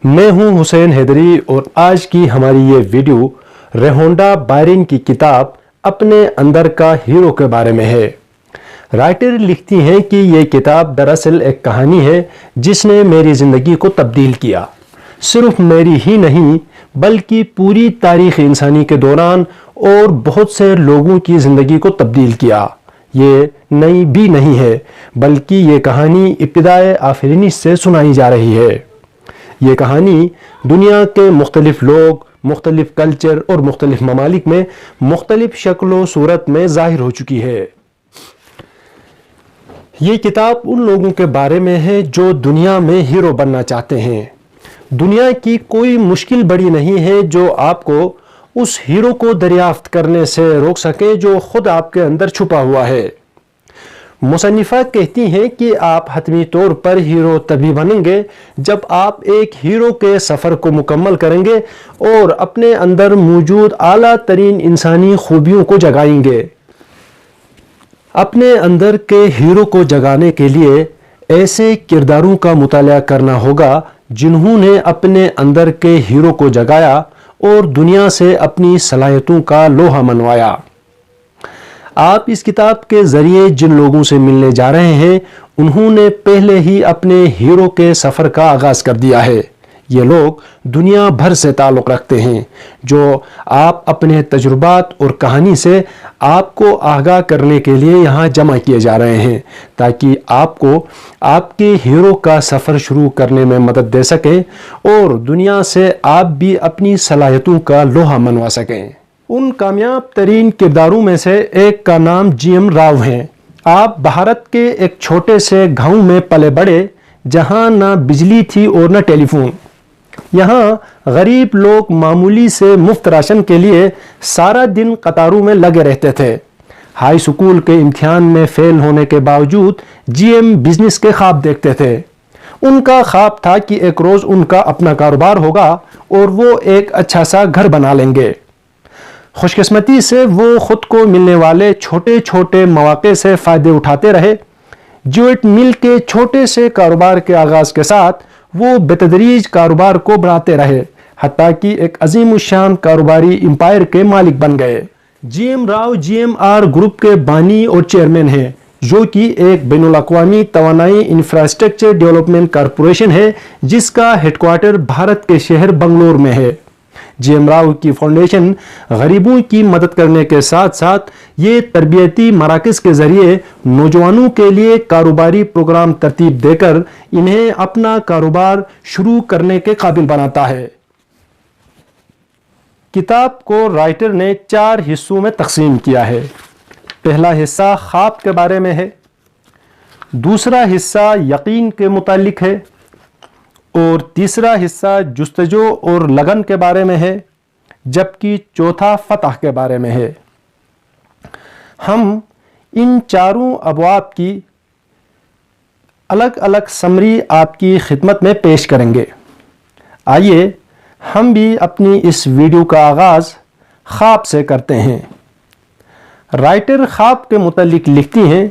میں ہوں حسین حیدری اور آج کی ہماری یہ ویڈیو ریہونڈا بائرن کی کتاب اپنے اندر کا ہیرو کے بارے میں ہے۔ رائٹر لکھتی ہیں کہ یہ کتاب دراصل ایک کہانی ہے جس نے میری زندگی کو تبدیل کیا، صرف میری ہی نہیں بلکہ پوری تاریخ انسانی کے دوران اور بہت سے لوگوں کی زندگی کو تبدیل کیا۔ یہ نئی بھی نہیں ہے بلکہ یہ کہانی ابتدائے آفرینش سے سنائی جا رہی ہے۔ یہ کہانی دنیا کے مختلف لوگ، مختلف کلچر اور مختلف ممالک میں مختلف شکل و صورت میں ظاہر ہو چکی ہے۔ یہ کتاب ان لوگوں کے بارے میں ہے جو دنیا میں ہیرو بننا چاہتے ہیں۔ دنیا کی کوئی مشکل بڑی نہیں ہے جو آپ کو اس ہیرو کو دریافت کرنے سے روک سکے جو خود آپ کے اندر چھپا ہوا ہے۔ مصنفہ کہتی ہیں کہ آپ حتمی طور پر ہیرو تبھی بنیں گے جب آپ ایک ہیرو کے سفر کو مکمل کریں گے اور اپنے اندر موجود اعلیٰ ترین انسانی خوبیوں کو جگائیں گے۔ اپنے اندر کے ہیرو کو جگانے کے لیے ایسے کرداروں کا مطالعہ کرنا ہوگا جنہوں نے اپنے اندر کے ہیرو کو جگایا اور دنیا سے اپنی صلاحیتوں کا لوہا منوایا۔ آپ اس کتاب کے ذریعے جن لوگوں سے ملنے جا رہے ہیں انہوں نے پہلے ہی اپنے ہیرو کے سفر کا آغاز کر دیا ہے۔ یہ لوگ دنیا بھر سے تعلق رکھتے ہیں جو آپ اپنے تجربات اور کہانی سے آپ کو آگاہ کرنے کے لیے یہاں جمع کیے جا رہے ہیں تاکہ آپ کو آپ کے ہیرو کا سفر شروع کرنے میں مدد دے سکیں اور دنیا سے آپ بھی اپنی صلاحیتوں کا لوہا منوا سکیں۔ ان کامیاب ترین کرداروں میں سے ایک کا نام جی ایم راؤ ہے۔ آپ بھارت کے ایک چھوٹے سے گاؤں میں پلے بڑھے جہاں نہ بجلی تھی اور نہ ٹیلی فون۔ یہاں غریب لوگ معمولی سے مفت راشن کے لیے سارا دن قطاروں میں لگے رہتے تھے۔ ہائی سکول کے امتحان میں فیل ہونے کے باوجود جی ایم بزنس کے خواب دیکھتے تھے۔ ان کا خواب تھا کہ ایک روز ان کا اپنا کاروبار ہوگا اور وہ ایک اچھا سا گھر بنا لیں گے۔ خوش قسمتی سے وہ خود کو ملنے والے چھوٹے چھوٹے مواقع سے فائدے اٹھاتے رہے۔ جیوٹ مل کے چھوٹے سے کاروبار کے آغاز کے ساتھ وہ بتدریج کاروبار کو بڑھاتے رہے حتیٰ کہ ایک عظیم الشان کاروباری امپائر کے مالک بن گئے۔ جی ایم راؤ جی ایم آر گروپ کے بانی اور چیئرمین ہیں جو کہ ایک بین الاقوامی توانائی انفراسٹرکچر ڈیولپمنٹ کارپوریشن ہے جس کا ہیڈ کوارٹر بھارت کے شہر بنگلور میں ہے۔ جی ایم راؤ کی فاؤنڈیشن غریبوں کی مدد کرنے کے ساتھ ساتھ یہ تربیتی مراکز کے ذریعے نوجوانوں کے لیے کاروباری پروگرام ترتیب دے کر انہیں اپنا کاروبار شروع کرنے کے قابل بناتا ہے۔ کتاب کو رائٹر نے 4 حصوں میں تقسیم کیا ہے۔ پہلا حصہ خواب کے بارے میں ہے، دوسرا حصہ یقین کے متعلق ہے اور تیسرا حصہ جستجو اور لگن کے بارے میں ہے، جبکہ چوتھا فتح کے بارے میں ہے۔ ہم ان چاروں ابواب کی الگ الگ سمری آپ کی خدمت میں پیش کریں گے۔ آئیے ہم بھی اپنی اس ویڈیو کا آغاز خواب سے کرتے ہیں۔ رائٹر خواب کے متعلق لکھتی ہیں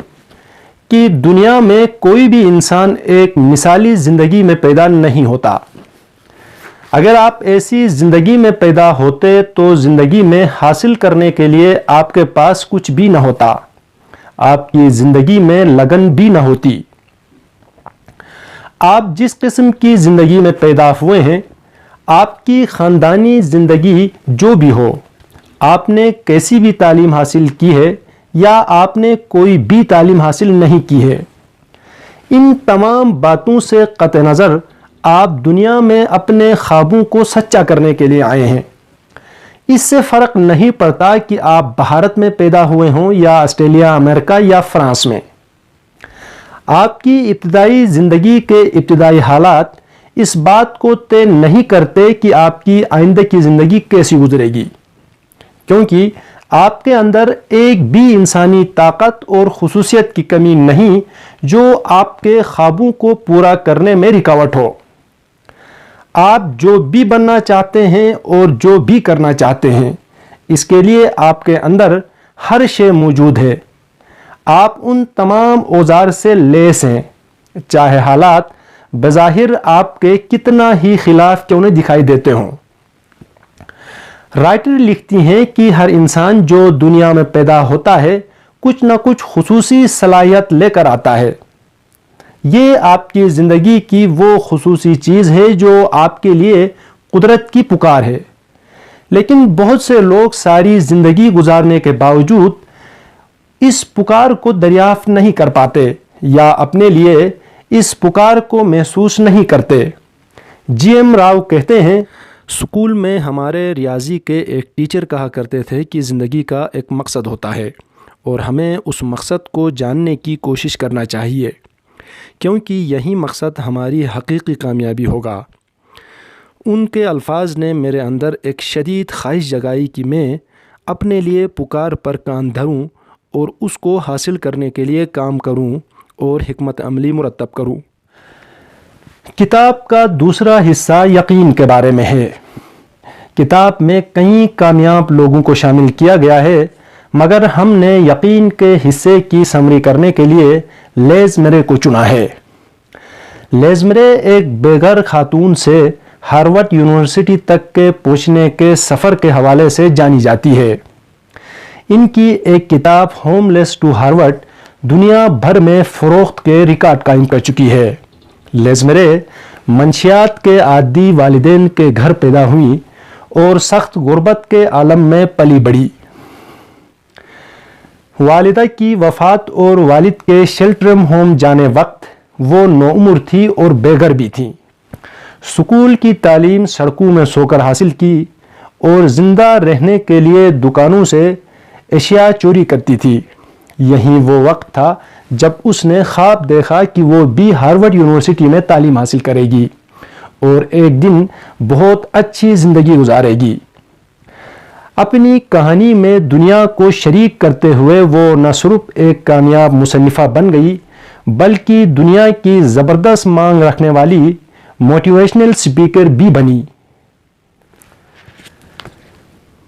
کہ دنیا میں کوئی بھی انسان ایک مثالی زندگی میں پیدا نہیں ہوتا۔ اگر آپ ایسی زندگی میں پیدا ہوتے تو زندگی میں حاصل کرنے کے لیے آپ کے پاس کچھ بھی نہ ہوتا، آپ کی زندگی میں لگن بھی نہ ہوتی۔ آپ جس قسم کی زندگی میں پیدا ہوئے ہیں، آپ کی خاندانی زندگی جو بھی ہو، آپ نے کیسی بھی تعلیم حاصل کی ہے یا آپ نے کوئی بھی تعلیم حاصل نہیں کی ہے، ان تمام باتوں سے قطع نظر آپ دنیا میں اپنے خوابوں کو سچا کرنے کے لیے آئے ہیں۔ اس سے فرق نہیں پڑتا کہ آپ بھارت میں پیدا ہوئے ہوں یا آسٹریلیا، امریکہ یا فرانس میں۔ آپ کی ابتدائی زندگی کے ابتدائی حالات اس بات کو طے نہیں کرتے کہ آپ کی آئندہ کی زندگی کیسی گزرے گی، کیونکہ آپ کے اندر ایک بھی انسانی طاقت اور خصوصیت کی کمی نہیں جو آپ کے خوابوں کو پورا کرنے میں رکاوٹ ہو۔ آپ جو بھی بننا چاہتے ہیں اور جو بھی کرنا چاہتے ہیں، اس کے لیے آپ کے اندر ہر شے موجود ہے۔ آپ ان تمام اوزار سے لیس ہیں، چاہے حالات بظاہر آپ کے کتنا ہی خلاف کیوں نہ دکھائی دیتے ہوں۔ رائٹر لکھتی ہیں کہ ہر انسان جو دنیا میں پیدا ہوتا ہے کچھ نہ کچھ خصوصی صلاحیت لے کر آتا ہے۔ یہ آپ کی زندگی کی وہ خصوصی چیز ہے جو آپ کے لیے قدرت کی پکار ہے، لیکن بہت سے لوگ ساری زندگی گزارنے کے باوجود اس پکار کو دریافت نہیں کر پاتے یا اپنے لیے اس پکار کو محسوس نہیں کرتے۔ جی ایم راؤ کہتے ہیں، اسکول میں ہمارے ریاضی کے ایک ٹیچر کہا کرتے تھے کہ زندگی کا ایک مقصد ہوتا ہے اور ہمیں اس مقصد کو جاننے کی کوشش کرنا چاہیے، کیونکہ یہی مقصد ہماری حقیقی کامیابی ہوگا۔ ان کے الفاظ نے میرے اندر ایک شدید خواہش جگائی کہ میں اپنے لیے پکار پر کان دھروں اور اس کو حاصل کرنے کے لیے کام کروں اور حکمت عملی مرتب کروں۔ کتاب کا دوسرا حصہ یقین کے بارے میں ہے۔ کتاب میں کئی کامیاب لوگوں کو شامل کیا گیا ہے، مگر ہم نے یقین کے حصے کی سمری کرنے کے لیے لیز مرے کو چنا ہے۔ لیز مرے ایک بے گھر خاتون سے ہارورڈ یونیورسٹی تک کے پہنچنے کے سفر کے حوالے سے جانی جاتی ہے۔ ان کی ایک کتاب ہوم لیس ٹو ہارورڈ دنیا بھر میں فروخت کے ریکارڈ قائم کر چکی ہے۔ لیز مرے منشیات کے عادی والدین کے گھر پیدا ہوئی اور سخت غربت کے عالم میں پلی بڑھی۔ والدہ کی وفات اور والد کے شیلٹر ہوم جانے وقت وہ نوعمر تھی اور بے گھر بھی تھی۔ اسکول کی تعلیم سڑکوں میں سو کر حاصل کی اور زندہ رہنے کے لیے دکانوں سے اشیاء چوری کرتی تھی۔ یہی وہ وقت تھا جب اس نے خواب دیکھا کہ وہ بھی ہارورڈ یونیورسٹی میں تعلیم حاصل کرے گی اور ایک دن بہت اچھی زندگی گزارے گی۔ اپنی کہانی میں دنیا کو شریک کرتے ہوئے وہ نہ صرف ایک کامیاب مصنفہ بن گئی بلکہ دنیا کی زبردست مانگ رکھنے والی موٹیویشنل اسپیکر بھی بنی۔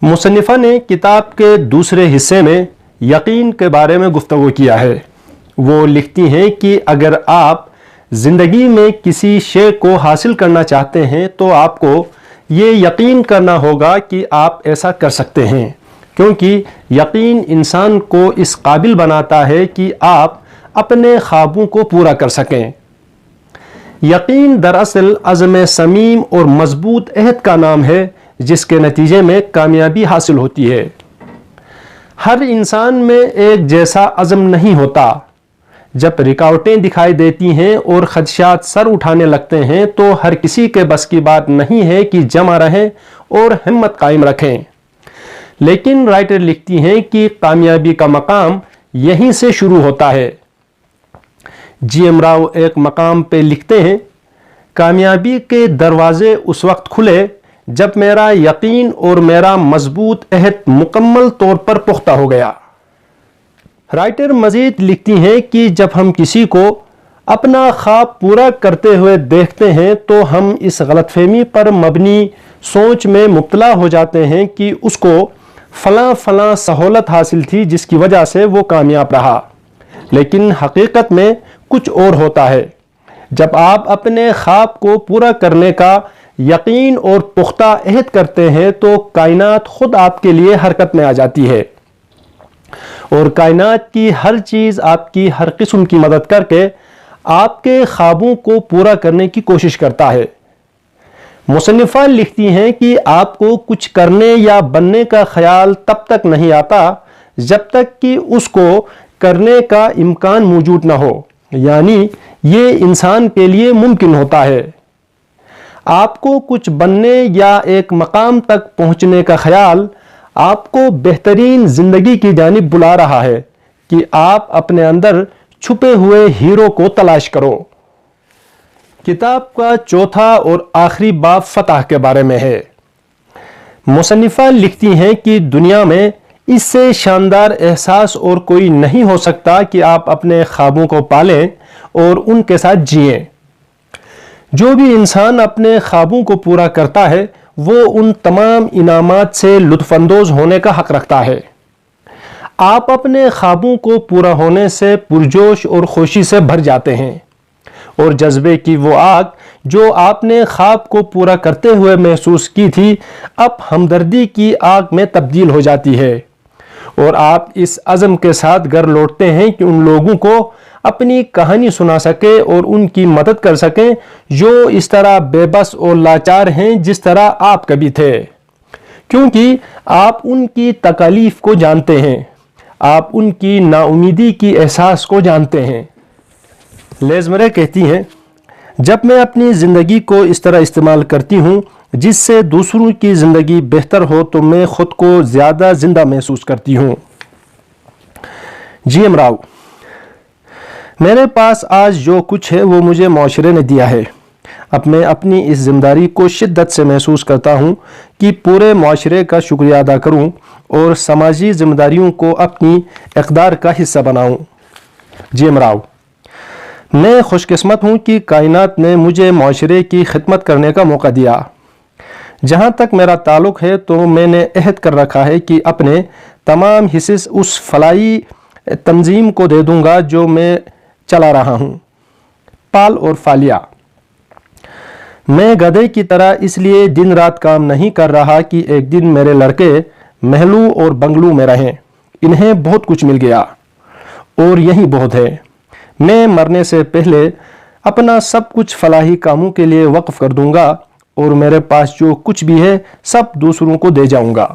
مصنفہ نے کتاب کے دوسرے حصے میں یقین کے بارے میں گفتگو کیا ہے۔ وہ لکھتی ہیں کہ اگر آپ زندگی میں کسی شے کو حاصل کرنا چاہتے ہیں تو آپ کو یہ یقین کرنا ہوگا کہ آپ ایسا کر سکتے ہیں، کیونکہ یقین انسان کو اس قابل بناتا ہے کہ آپ اپنے خوابوں کو پورا کر سکیں۔ یقین دراصل عزم صمیم اور مضبوط عہد کا نام ہے جس کے نتیجے میں کامیابی حاصل ہوتی ہے۔ ہر انسان میں ایک جیسا عزم نہیں ہوتا۔ جب رکاوٹیں دکھائی دیتی ہیں اور خدشات سر اٹھانے لگتے ہیں تو ہر کسی کے بس کی بات نہیں ہے کہ جمع رہیں اور ہمت قائم رکھیں۔ لیکن رائٹر لکھتی ہیں کہ کامیابی کا مقام یہیں سے شروع ہوتا ہے۔ جی ایم راؤ ایک مقام پہ لکھتے ہیں، کامیابی کے دروازے اس وقت کھلے جب میرا یقین اور میرا مضبوط عہد مکمل طور پر پختہ ہو گیا۔ رائٹر مزید لکھتی ہیں کہ جب ہم کسی کو اپنا خواب پورا کرتے ہوئے دیکھتے ہیں تو ہم اس غلط فہمی پر مبنی سوچ میں مبتلا ہو جاتے ہیں کہ اس کو فلاں سہولت حاصل تھی جس کی وجہ سے وہ کامیاب رہا، لیکن حقیقت میں کچھ اور ہوتا ہے۔ جب آپ اپنے خواب کو پورا کرنے کا یقین اور پختہ عہد کرتے ہیں تو کائنات خود آپ کے لیے حرکت میں آ جاتی ہے اور کائنات کی ہر چیز آپ کی ہر قسم کی مدد کر کے آپ کے خوابوں کو پورا کرنے کی کوشش کرتا ہے۔ مصنفہ لکھتی ہیں کہ آپ کو کچھ کرنے یا بننے کا خیال تب تک نہیں آتا جب تک کہ اس کو کرنے کا امکان موجود نہ ہو، یعنی یہ انسان کے لیے ممکن ہوتا ہے۔ آپ کو کچھ بننے یا ایک مقام تک پہنچنے کا خیال آپ کو بہترین زندگی کی جانب بلا رہا ہے کہ آپ اپنے اندر چھپے ہوئے ہیرو کو تلاش کرو۔ کتاب کا چوتھا اور آخری باب فتح کے بارے میں ہے۔ مصنفہ لکھتی ہیں کہ دنیا میں اس سے شاندار احساس اور کوئی نہیں ہو سکتا کہ آپ اپنے خوابوں کو پالیں اور ان کے ساتھ جئیں۔ جو بھی انسان اپنے خوابوں کو پورا کرتا ہے وہ ان تمام انعامات سے لطف اندوز ہونے کا حق رکھتا ہے۔ آپ اپنے خوابوں کو پورا ہونے سے پرجوش اور خوشی سے بھر جاتے ہیں۔ اور جذبے کی وہ آگ جو آپ نے خواب کو پورا کرتے ہوئے محسوس کی تھی اب ہمدردی کی آگ میں تبدیل ہو جاتی ہے، اور آپ اس عزم کے ساتھ گھر لوٹتے ہیں کہ ان لوگوں کو اپنی کہانی سنا سکیں اور ان کی مدد کر سکیں جو اس طرح بے بس اور لاچار ہیں جس طرح آپ کبھی تھے، کیونکہ آپ ان کی تکالیف کو جانتے ہیں، آپ ان کی نا امیدی کی احساس کو جانتے ہیں۔ لیز مرے کہتی ہیں، جب میں اپنی زندگی کو اس طرح استعمال کرتی ہوں جس سے دوسروں کی زندگی بہتر ہو تو میں خود کو زیادہ زندہ محسوس کرتی ہوں۔ جی ایم راؤ، میرے پاس آج جو کچھ ہے وہ مجھے معاشرے نے دیا ہے۔ اب میں اپنی اس ذمہ داری کو شدت سے محسوس کرتا ہوں کہ پورے معاشرے کا شکریہ ادا کروں اور سماجی ذمہ داریوں کو اپنی اقدار کا حصہ بناؤں۔ جی ایم راؤ، میں خوش قسمت ہوں کہ کائنات نے مجھے معاشرے کی خدمت کرنے کا موقع دیا۔ جہاں تک میرا تعلق ہے تو میں نے عہد کر رکھا ہے کہ اپنے تمام حصے اس فلاحی تنظیم کو دے دوں گا جو میں چلا رہا ہوں۔ پال اور فالیا، میں گدھے کی طرح اس لیے دن رات کام نہیں کر رہا کہ ایک دن میرے لڑکے محلوں اور بنگلوں میں رہیں۔ انہیں بہت کچھ مل گیا اور یہی بہت ہے۔ میں مرنے سے پہلے اپنا سب کچھ فلاحی کاموں کے لیے وقف کر دوں گا اور میرے پاس جو کچھ بھی ہے سب دوسروں کو دے جاؤں گا۔